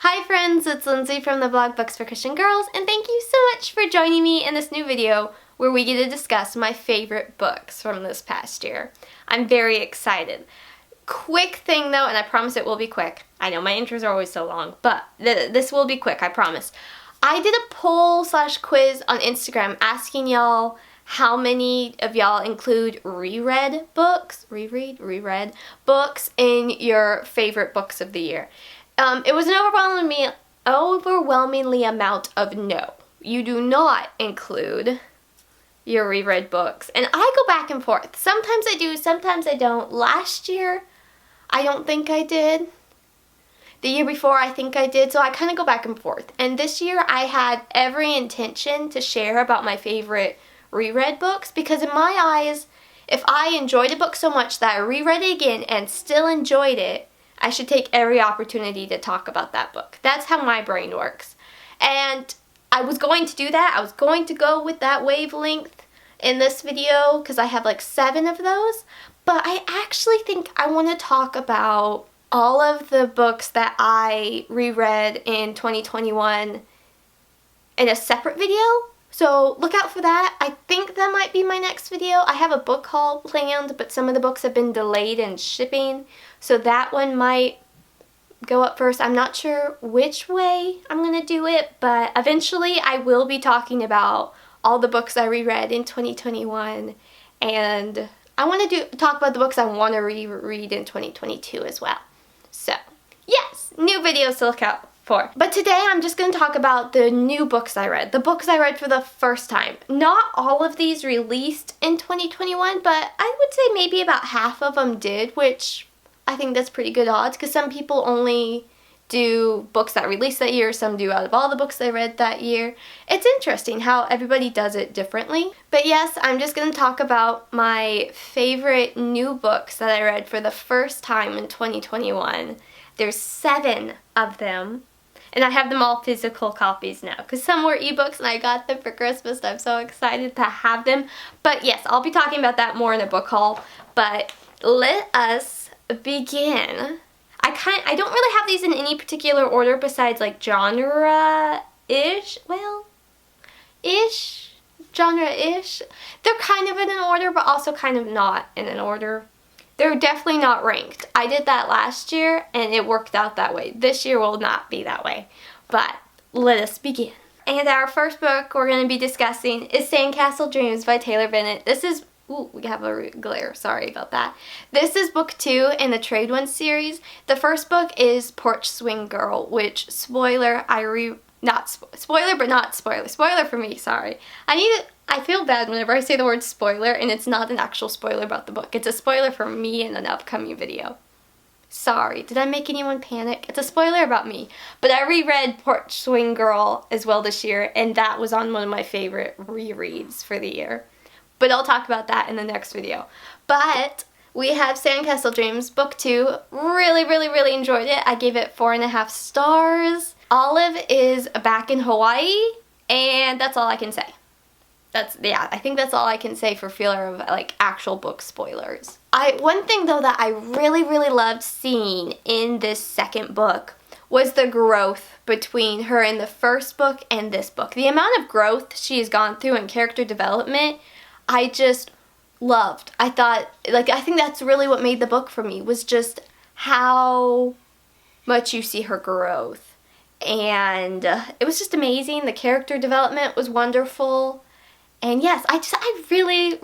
Hi friends, it's Lindsey from the blog Books for Christian Girls, and thank you so much for joining me in this new video where we get to discuss my favorite books from this past year. I'm very excited. Quick thing though, and I promise it will be quick. I know my intros are always so long, but this will be quick, I promise. I did a poll/quiz on Instagram asking y'all how many of y'all include reread books in your favorite books of the year. It was an overwhelmingly amount of no. You do not include your reread books. And I go back and forth. Sometimes I do, sometimes I don't. Last year, I don't think I did. The year before, I think I did. So I kind of go back and forth. And this year, I had every intention to share about my favorite reread books. Because in my eyes, if I enjoyed a book so much that I reread it again and still enjoyed it, I should take every opportunity to talk about that book. That's how my brain works. And I was going to do that. I was going to go with that wavelength in this video because I have like 7 of those. But I actually think I want to talk about all of the books that I reread in 2021 in a separate video. So look out for that. I think that might be my next video. I have a book haul planned, but some of the books have been delayed in shipping. So that one might go up first. I'm not sure which way I'm going to do it, but eventually I will be talking about all the books I reread in 2021. And I want to talk about the books I want to reread in 2022 as well. So, yes, new videos to look out for. But today I'm just going to talk about the new books I read. The books I read for the first time. Not all of these released in 2021, but I would say maybe about half of them did, which I think that's pretty good odds because some people only do books that released that year, some do out of all the books they read that year. It's interesting how everybody does it differently. But yes, I'm just going to talk about my favorite new books that I read for the first time in 2021. There's 7 of them. And I have them all physical copies now because some were ebooks and I got them for Christmas and I'm so excited to have them. But yes, I'll be talking about that more in a book haul. But let us begin. I don't really have these in any particular order besides like genre-ish. Well, genre-ish. They're kind of in an order but also kind of not in an order. They're definitely not ranked. I did that last year and it worked out that way. This year will not be that way. But let us begin. And our first book we're going to be discussing is Sandcastle Dreams by Taylor Bennett. This is, ooh, we have a glare, sorry about that. This is book 2 in the Trade One series. The first book is Porch Swing Girl, which, spoiler, spoiler but not spoiler. Spoiler for me, sorry. I feel bad whenever I say the word spoiler and it's not an actual spoiler about the book. It's a spoiler for me in an upcoming video. Sorry, did I make anyone panic? It's a spoiler about me. But I reread Porch Swing Girl as well this year and that was on one of my favorite rereads for the year. But I'll talk about that in the next video. But we have Sandcastle Dreams, book 2. Really enjoyed it. I gave it 4.5 stars. Olive is back in Hawaii and that's all I can say. I think that's all I can say for fear of like actual book spoilers. One thing though that I really loved seeing in this second book was the growth between her in the first book and this book. The amount of growth she has gone through in character development, I just loved. I think that's really what made the book for me, was just how much you see her growth. And it was just amazing. The character development was wonderful. And yes, I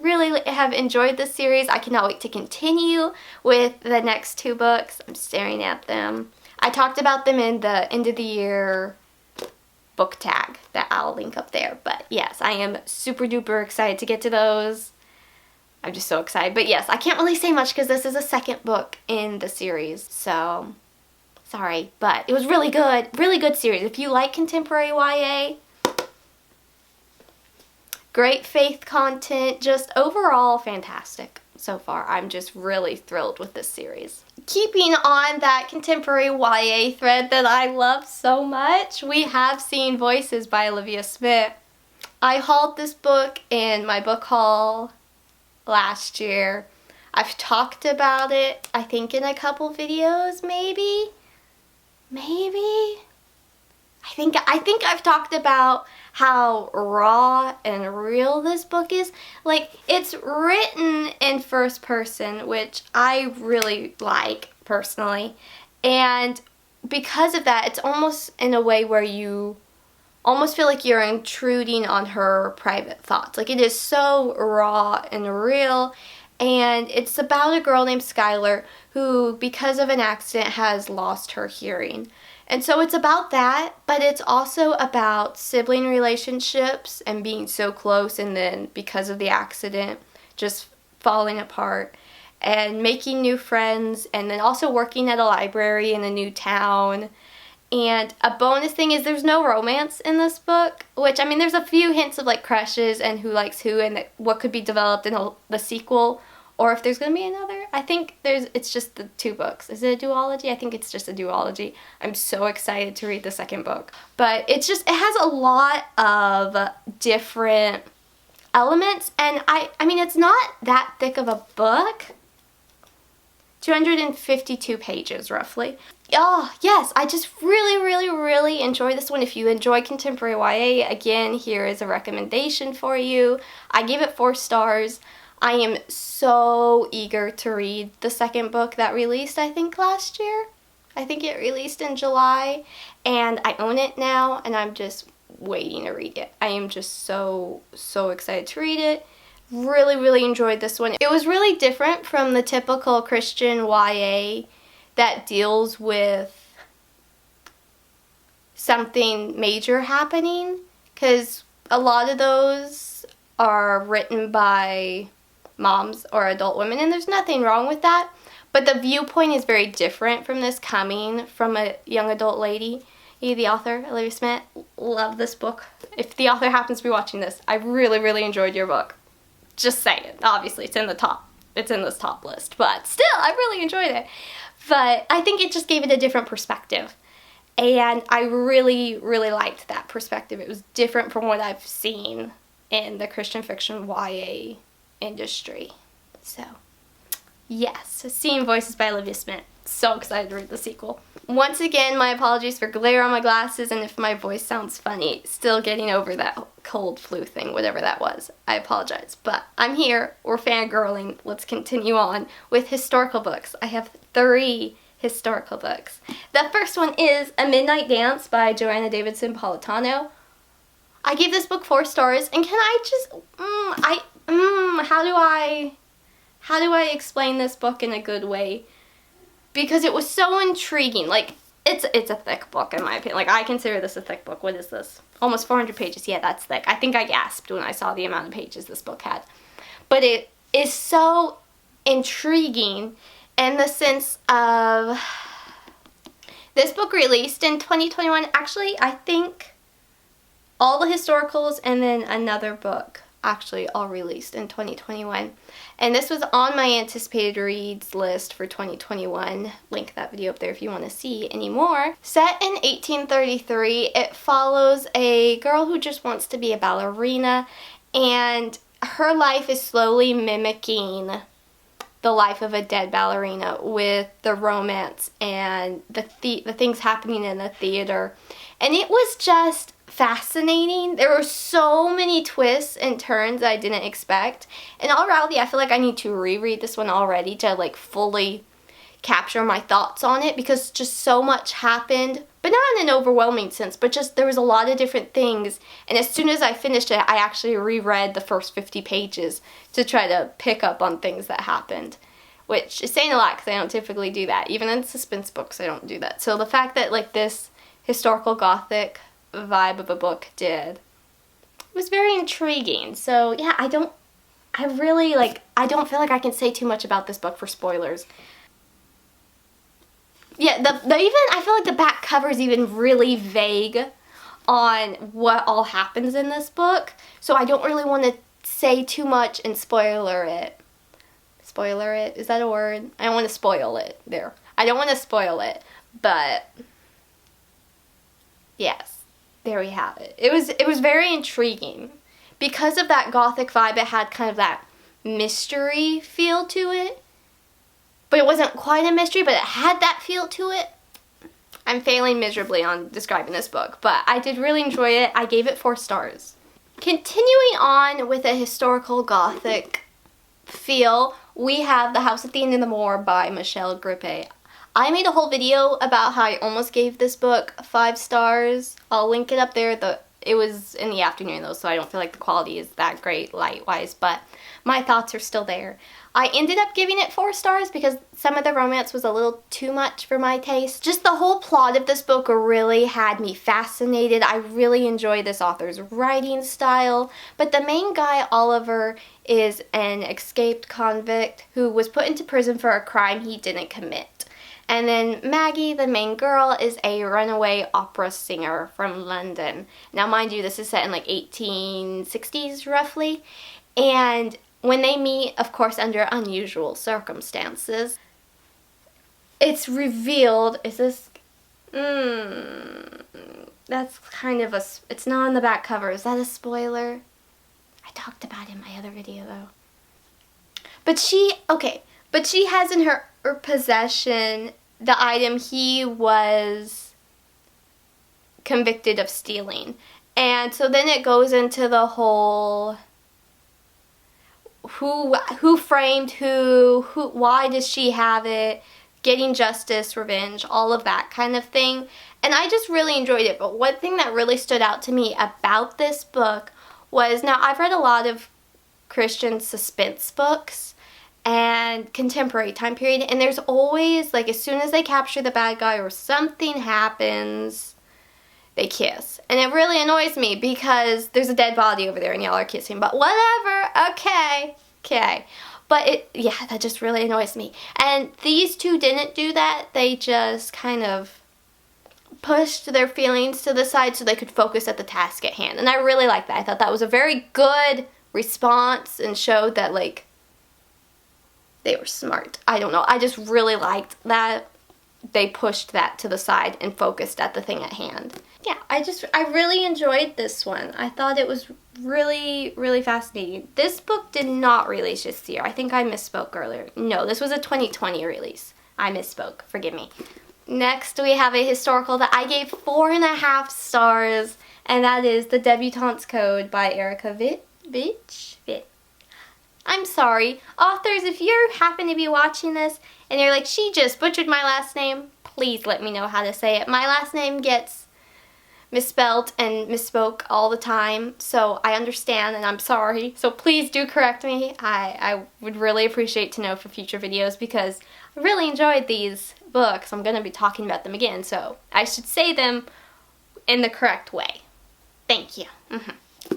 really have enjoyed this series. I cannot wait to continue with the next 2 books. I'm staring at them. I talked about them in the end of the year book tag that I'll link up there. But yes, I am super duper excited to get to those. I'm just so excited. But yes, I can't really say much because this is a second book in the series. So, sorry. But it was really good. Really good series. If you like contemporary YA, great faith content, just overall fantastic so far. I'm just really thrilled with this series. Keeping on that contemporary YA thread that I love so much, we have Seeing Voices by Olivia Smit. I hauled this book in my book haul last year. I've talked about it, I think in a couple videos, maybe. think I've talked about how raw and real this book is. Like, it's written in first person, which I really like personally. And because of that, it's almost in a way where you almost feel like you're intruding on her private thoughts. Like, it is so raw and real. And it's about a girl named Skylar who, because of an accident, has lost her hearing. And so it's about that, but it's also about sibling relationships and being so close, and then because of the accident, just falling apart and making new friends, and then also working at a library in a new town. And a bonus thing is there's no romance in this book, which, I mean, there's a few hints of like crushes and who likes who and what could be developed in the sequel, or if there's going to be another. I think it's just the 2 books. Is it a duology? I think it's just a duology. I'm so excited to read the second book. But it has a lot of different elements, and I mean, it's not that thick of a book. 252 pages, roughly. Oh, yes, I just really, really, really enjoy this one. If you enjoy contemporary YA, again, here is a recommendation for you. I give it 4 stars. I am so eager to read the second book that released, I think, last year. I think it released in July, and I own it now, and I'm just waiting to read it. I am just so, so excited to read it. Really, really enjoyed this one. It was really different from the typical Christian YA that deals with something major happening, because a lot of those are written by moms or adult women, and there's nothing wrong with that, but the viewpoint is very different from this, coming from a young adult lady. The author, Olivia Smit, love this book. If the author happens to be watching this, I really, really enjoyed your book. Just saying. Obviously, it's in this top list, but still, I really enjoyed it. But I think it just gave it a different perspective, and I really, really liked that perspective. It was different from what I've seen in the Christian fiction YA industry. So, yes, Seeing Voices by Olivia Smit. So excited to read the sequel. Once again, my apologies for glare on my glasses, and if my voice sounds funny, still getting over that cold flu thing, whatever that was. I apologize, but I'm here. We're fangirling. Let's continue on with historical books. I have 3 historical books. The first one is A Midnight Dance by Joanna Davidson Politano. I gave this book 4 stars, and can I just, how do I explain this book in a good way? Because it was so intriguing. Like, it's a thick book in my opinion. Like, I consider this a thick book. What is this? Almost 400 pages. Yeah, that's thick. I think I gasped when I saw the amount of pages this book had. But it is so intriguing in the sense of, this book released in 2021. Actually, I think all the historicals and then another book actually all released in 2021. And this was on my anticipated reads list for 2021. Link that video up there if you want to see any more. Set in 1833, it follows a girl who just wants to be a ballerina, and her life is slowly mimicking the life of a dead ballerina, with the romance and the things happening in the theater. And it was just fascinating. There were so many twists and turns I didn't expect. In all reality, I feel like I need to reread this one already to like fully capture my thoughts on it, because just so much happened, but not in an overwhelming sense, but just there was a lot of different things. And as soon as I finished it, I actually reread the first 50 pages to try to pick up on things that happened, which is saying a lot because I don't typically do that. Even in suspense books, I don't do that. So the fact that like this historical gothic vibe of a book did was very intriguing. So yeah, I don't feel like I can say too much about this book for spoilers. Yeah, I feel like the back cover is even really vague on what all happens in this book, so I don't really want to say too much and spoiler it. Spoiler it? Is that a word? I don't want to spoil it. There. I don't want to spoil it, but yes, there we have it. It was very intriguing. Because of that gothic vibe, it had kind of that mystery feel to it. But it wasn't quite a mystery, but it had that feel to it. I'm failing miserably on describing this book, but I did really enjoy it. I gave it 4 stars. Continuing on with a historical gothic feel, we have The House at the End of the Moor by Michelle Griep. I made a whole video about how I almost gave this book 5 stars. I'll link it up there. It was in the afternoon though, so I don't feel like the quality is that great light-wise, but my thoughts are still there. I ended up giving it 4 stars because some of the romance was a little too much for my taste. Just the whole plot of this book really had me fascinated. I really enjoy this author's writing style, but the main guy, Oliver, is an escaped convict who was put into prison for a crime he didn't commit. And then Maggie, the main girl, is a runaway opera singer from London. Now, mind you, this is set in like 1860s roughly. And when they meet, of course, under unusual circumstances, it's revealed, is this, that's kind of a, it's not on the back cover. Is that a spoiler? I talked about it in my other video though. But she has in her possession the item he was convicted of stealing. And so then it goes into the whole who framed who, why does she have it, getting justice, revenge, all of that kind of thing. And I just really enjoyed it. But one thing that really stood out to me about this book was, now I've read a lot of Christian suspense books and contemporary time period, and there's always, like, as soon as they capture the bad guy or something happens, they kiss. And it really annoys me because there's a dead body over there and y'all are kissing, but whatever, okay. But yeah, that just really annoys me. And these two didn't do that. They just kind of pushed their feelings to the side so they could focus at the task at hand. And I really liked that. I thought that was a very good response and showed that, like, they were smart. I don't know. I just really liked that they pushed that to the side and focused at the thing at hand. Yeah, I really enjoyed this one. I thought it was really, really fascinating. This book did not release this year. I think I misspoke earlier. No, this was a 2020 release. I misspoke. Forgive me. Next, we have a historical that I gave 4.5 stars, and that is The Debutante's Code by Vetsch. I'm sorry. Authors, if you happen to be watching this and you're like, she just butchered my last name, please let me know how to say it. My last name gets misspelled and misspoke all the time, so I understand and I'm sorry. So please do correct me. I would really appreciate to know for future videos because I really enjoyed these books. I'm going to be talking about them again, so I should say them in the correct way. Thank you.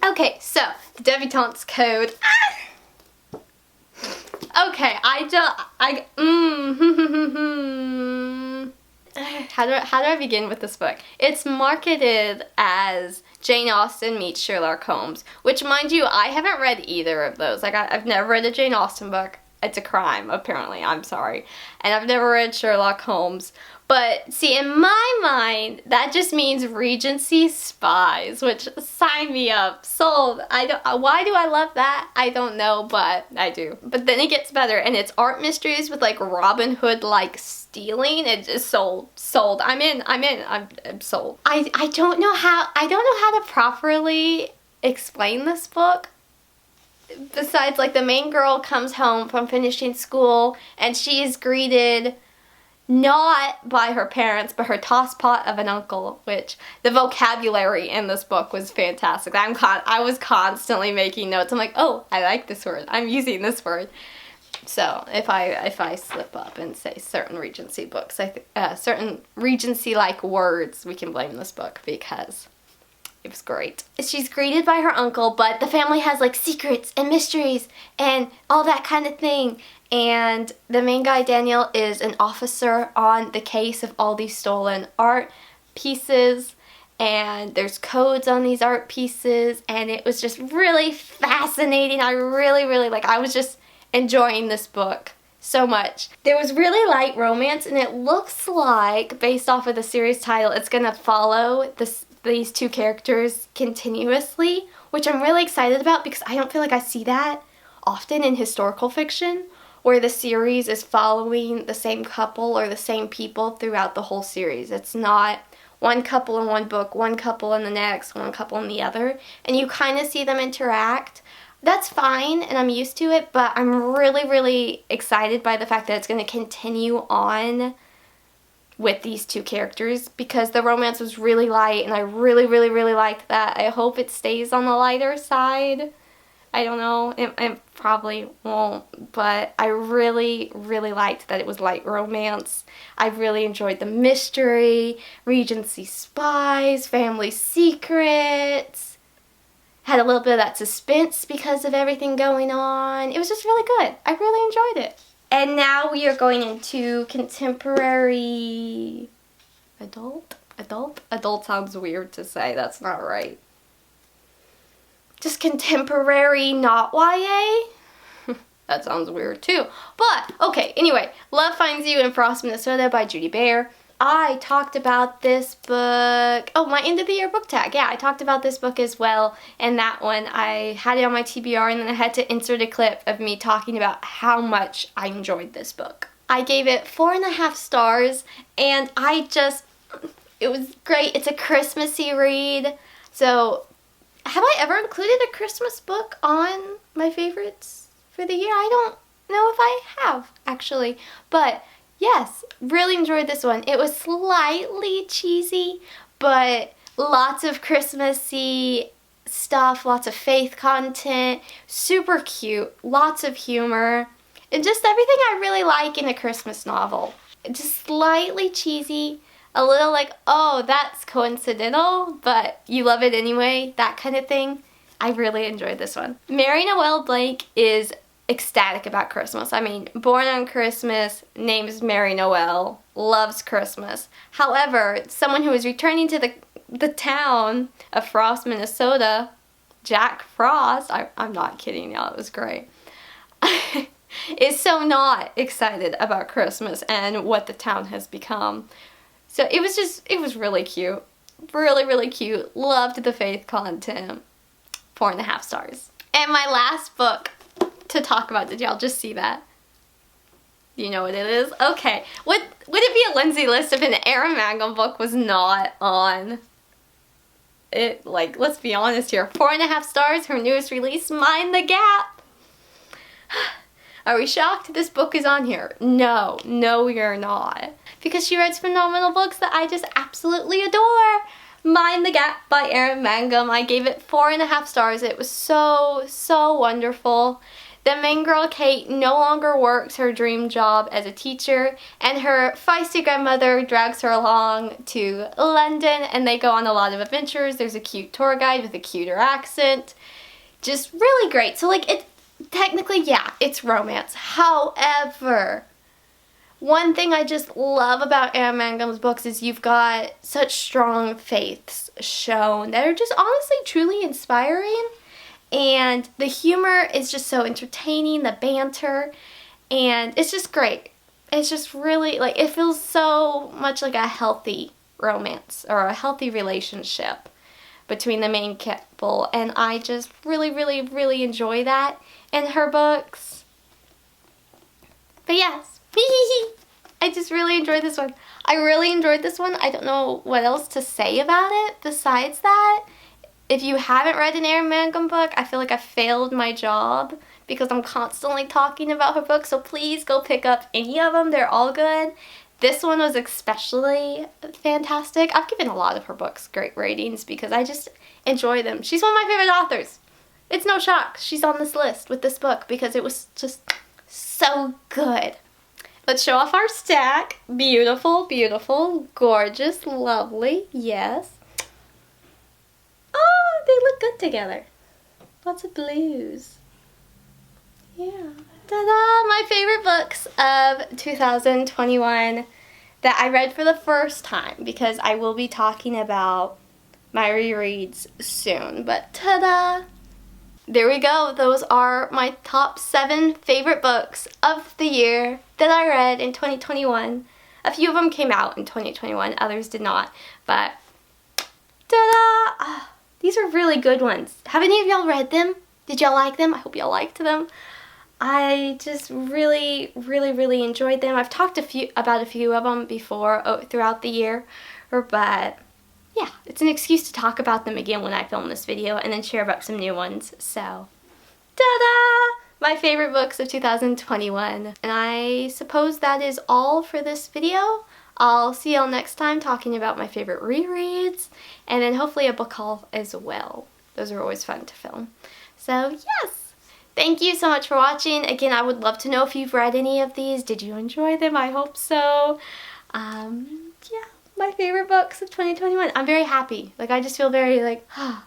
Okay, so The Debutante's Code. Okay, how do I begin with this book? It's marketed as Jane Austen meets Sherlock Holmes, which, mind you, I haven't read either of those. Like, I've never read a Jane Austen book. It's a crime, apparently. I'm sorry. And I've never read Sherlock Holmes. But, see, in my mind, that just means Regency spies, which, sign me up. Sold. Why do I love that? I don't know, but I do. But then it gets better, and it's art mysteries with, like, Robin Hood-like stealing. It just sold. I'm in. I'm sold. I don't know how to properly explain this book. Besides, like, the main girl comes home from finishing school, and she is greeted not by her parents, but her tosspot of an uncle, which the vocabulary in this book was fantastic. I was constantly making notes. I'm like, oh, I like this word. I'm using this word. So if I slip up and say certain Regency books, certain Regency-like words, we can blame this book because it was great. She's greeted by her uncle, but the family has, like, secrets and mysteries and all that kind of thing. And the main guy, Daniel, is an officer on the case of all these stolen art pieces. And there's codes on these art pieces. And it was just really fascinating. I was just enjoying this book so much. There was really light romance, and it looks like, based off of the series title, it's going to follow these two characters continuously, which I'm really excited about because I don't feel like I see that often in historical fiction, where the series is following the same couple or the same people throughout the whole series. It's not one couple in one book, one couple in the next, one couple in the other, and you kind of see them interact. That's fine, and I'm used to it, but I'm really, really excited by the fact that it's going to continue on with these two characters, because the romance was really light, and I really, really, really liked that. I hope it stays on the lighter side. I don't know, it probably won't, but I really, really liked that it was light romance. I really enjoyed the mystery, Regency spies, family secrets. Had a little bit of that suspense because of everything going on. It was just really good. I really enjoyed it. And now we are going into contemporary adult? Adult sounds weird to say. That's not right. Just contemporary, not YA? That sounds weird too. But, okay, anyway. Love Finds You in Frost, Minnesota by Judy Baer. I talked about this book, my end of the year book tag. Yeah, I talked about this book as well, and that one, I had it on my TBR, and then I had to insert a clip of me talking about how much I enjoyed this book. I gave it 4.5 stars, and it was great. It's a Christmassy read, so have I ever included a Christmas book on my favorites for the year? I don't know if I have, actually, but yes, really enjoyed this one. It was slightly cheesy, but lots of Christmassy stuff, lots of faith content, super cute, lots of humor, and just everything I really like in a Christmas novel. Just slightly cheesy, a little like, oh, that's coincidental, but you love it anyway, that kind of thing. I really enjoyed this one. Mary Noel Blake is ecstatic about Christmas. I mean, born on Christmas, name is Mary Noel, loves Christmas. However, someone who is returning to the town of Frost, Minnesota, Jack Frost, I'm not kidding y'all, it was great, is so not excited about Christmas and what the town has become. So it was really cute. Really, really cute. Loved the faith content. 4.5 stars. And my last book to talk about, did y'all just see that? You know what it is? Okay. Would it be a Lindsey list if an Erynn Mangum book was not on it? Like, let's be honest here. 4.5 stars, her newest release, Mind the Gap. Are we shocked this book is on here? No, we are not. Because she writes phenomenal books that I just absolutely adore. Mind the Gap by Erynn Mangum. I gave it 4.5 stars. It was so, so wonderful. The main girl, Kate, no longer works her dream job as a teacher, and her feisty grandmother drags her along to London, and they go on a lot of adventures. There's a cute tour guide with a cuter accent. Just really great. So, like, it technically, yeah, it's romance. However, one thing I just love about Erynn Mangum's books is you've got such strong faiths shown that are just honestly, truly inspiring. And the humor is just so entertaining, the banter, and it's just great. It's just really, like, it feels so much like a healthy romance or a healthy relationship between the main couple, and I just really, really, really enjoy that in her books. But yes, I just really enjoyed this one. I really enjoyed this one. I don't know what else to say about it besides that. If you haven't read an Erynn Mangum book, I feel like I failed my job because I'm constantly talking about her books, so please go pick up any of them. They're all good. This one was especially fantastic. I've given a lot of her books great ratings because I just enjoy them. She's one of my favorite authors. It's no shock she's on this list with this book because it was just so good. Let's show off our stack. Beautiful, beautiful, gorgeous, lovely, yes. Oh, they look good together. Lots of blues. Yeah. Ta-da! My favorite books of 2021 that I read for the first time because I will be talking about my rereads soon. But ta-da! There we go. Those are my top 7 favorite books of the year that I read in 2021. A few of them came out in 2021, others did not. But ta-da! These are really good ones. Have any of y'all read them? Did y'all like them? I hope y'all liked them. I just really, really, really enjoyed them. I've talked about a few of them before throughout the year, but yeah, it's an excuse to talk about them again when I film this video and then share about some new ones. So, ta-da! My favorite books of 2021. And I suppose that is all for this video. I'll see y'all next time talking about my favorite rereads and then hopefully a book haul as well. Those are always fun to film. So yes, thank you so much for watching. Again, I would love to know if you've read any of these. Did you enjoy them? I hope so. Yeah, my favorite books of 2021. I'm very happy. Like, I just feel very like, yeah,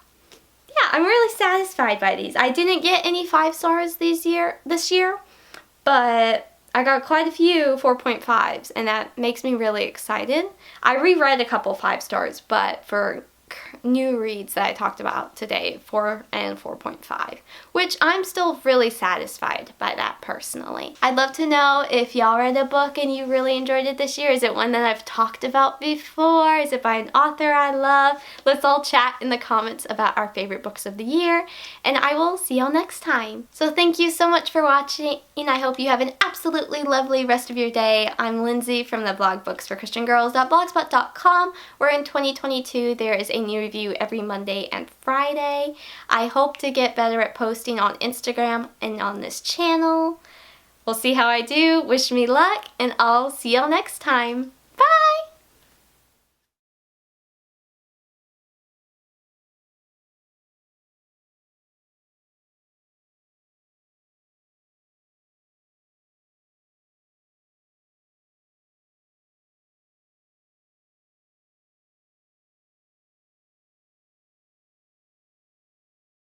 I'm really satisfied by these. I didn't get any 5 stars this year, but I got quite a few 4.5s, and that makes me really excited. I reread a couple 5 stars, but for new reads that I talked about today, 4 and 4.5, which I'm still really satisfied by that personally. I'd love to know if y'all read a book and you really enjoyed it this year. Is it one that I've talked about before? Is it by an author I love? Let's all chat in the comments about our favorite books of the year, and I will see y'all next time. So thank you so much for watching, and I hope you have an absolutely lovely rest of your day. I'm Lindsey from the blog booksforchristiangirls.blogspot.com, where in 2022 there is a new review every Monday and Friday. I hope to get better at posting on Instagram and on this channel. We'll see how I do. Wish me luck, and I'll see y'all next time.